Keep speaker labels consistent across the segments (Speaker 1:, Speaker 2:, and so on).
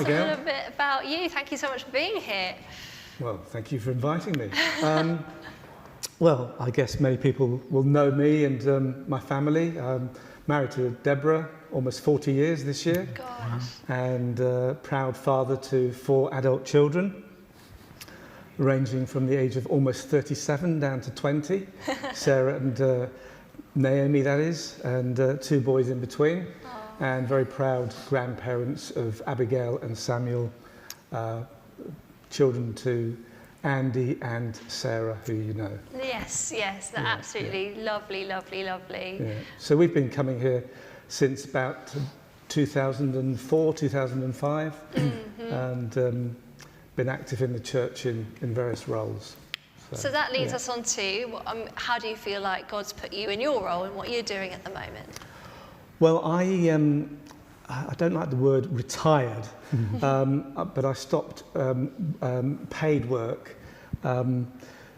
Speaker 1: us a little bit about you. Thank you so much for being here.
Speaker 2: Well, thank you for inviting me. Well, I guess many people will know me and my family. I'm married to Deborah, almost 40 years this year.
Speaker 1: Gosh.
Speaker 2: And proud father to 4 adult children, ranging from the age of almost 37 down to 20. Sarah and Naomi, that is, and 2 boys in between.
Speaker 1: Oh.
Speaker 2: And very proud grandparents of Abigail and Samuel, children to Andy and Sarah, who you know.
Speaker 1: Yes, yes, they're absolutely lovely, lovely, lovely.
Speaker 2: Yeah. So we've been coming here since about 2004, 2005, and been active in the church in various roles.
Speaker 1: So that leads us on to, how do you feel like God's put you in your role and what you're doing at the moment?
Speaker 2: Well, I don't like the word retired, but I stopped paid work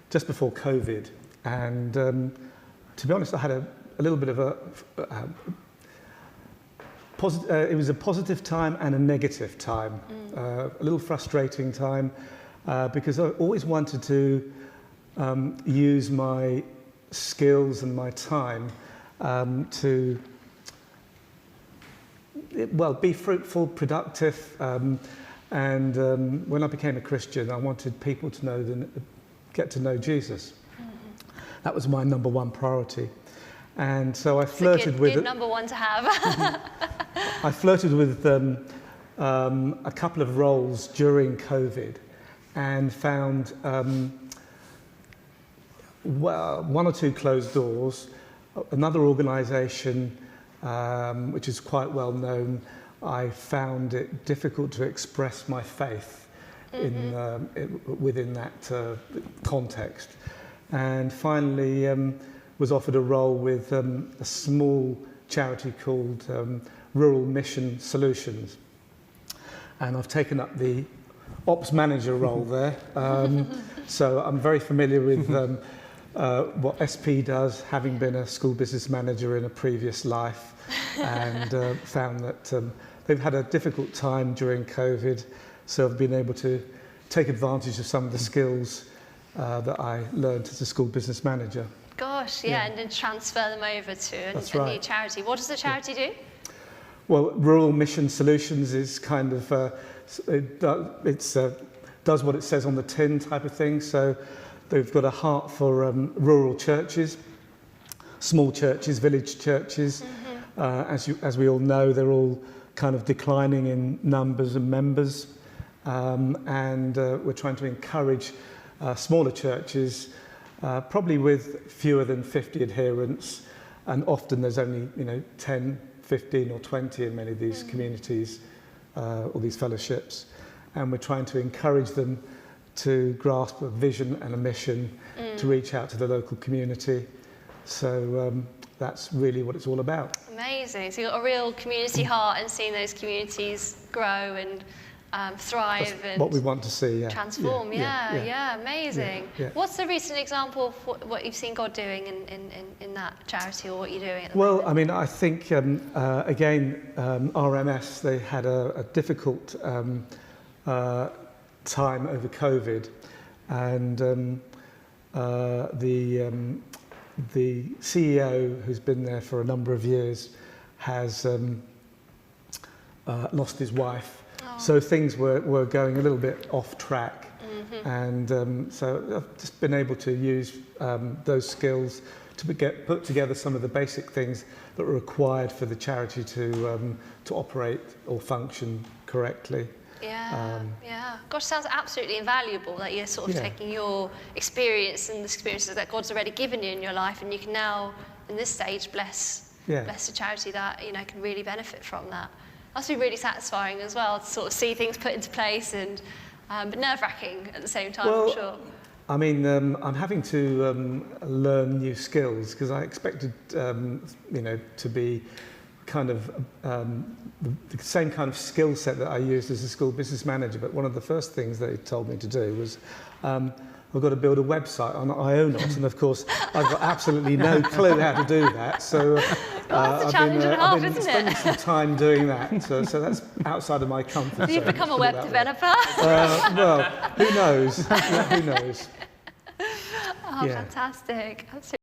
Speaker 2: just before COVID, and to be honest, I had a little bit of it was a positive time and a negative time, a little frustrating time, because I always wanted to use my skills and my time to be fruitful, productive, and when I became a Christian, I wanted people to get to know Jesus. That was my number one priority, and so I flirted with
Speaker 1: good number one to have.
Speaker 2: I flirted with a couple of roles during COVID, and found 1 or 2 closed doors. Another organisation, which is quite well known, I found it difficult to express my faith within that context, and finally was offered a role with a small charity called Rural Mission Solutions, and I've taken up the ops manager role there. So I'm very familiar with what SP does, having been a school business manager in a previous life, and found that they've had a difficult time during COVID, so I've been able to take advantage of some of the skills that I learned as a school business manager.
Speaker 1: Gosh, and then transfer them over to a new charity. What does the charity do?
Speaker 2: Well, Rural Mission Solutions is kind of, does what it says on the tin type of thing. So they've got a heart for rural churches, small churches, village churches. As we all know, they're all kind of declining in numbers and members. And we're trying to encourage smaller churches, probably with fewer than 50 adherents. And often there's only, 10, 15 or 20 in many of these communities, or these fellowships, and we're trying to encourage them to grasp a vision and a mission to reach out to the local community. So that's really what it's all about. Amazing.
Speaker 1: So you've got a real community heart and seeing those communities grow and thrive.
Speaker 2: That's
Speaker 1: and
Speaker 2: what we want to see,
Speaker 1: transform. Amazing. What's the recent example of what you've seen God doing in that charity, or what you're doing at the moment?
Speaker 2: Well, I mean, I think again, RMS, they had a difficult time over COVID, and the CEO, who's been there for a number of years, has lost his wife. So things were going a little bit off track, and so I've just been able to use those skills to put together some of the basic things that were required for the charity to operate or function correctly.
Speaker 1: Gosh, sounds absolutely invaluable that you're sort of taking your experience and the experiences that God's already given you in your life, and you can now, in this stage, bless a charity that can really benefit from that. Must be really satisfying as well to sort of see things put into place, and but nerve-wracking at the same time, I'm sure.
Speaker 2: I mean, I'm having to learn new skills, because I expected, to be kind of the same kind of skill set that I used as a school business manager, but one of the first things they told me to do was I've got to build a website on Ionos, and of course I've got absolutely no clue how to do that. So
Speaker 1: that's a challenge and a half, isn't it?
Speaker 2: Spending some time doing that. So that's outside of my comfort zone.
Speaker 1: So you've become a web developer?
Speaker 2: Well, who knows? Yeah, who knows?
Speaker 1: Oh, fantastic. Absolutely.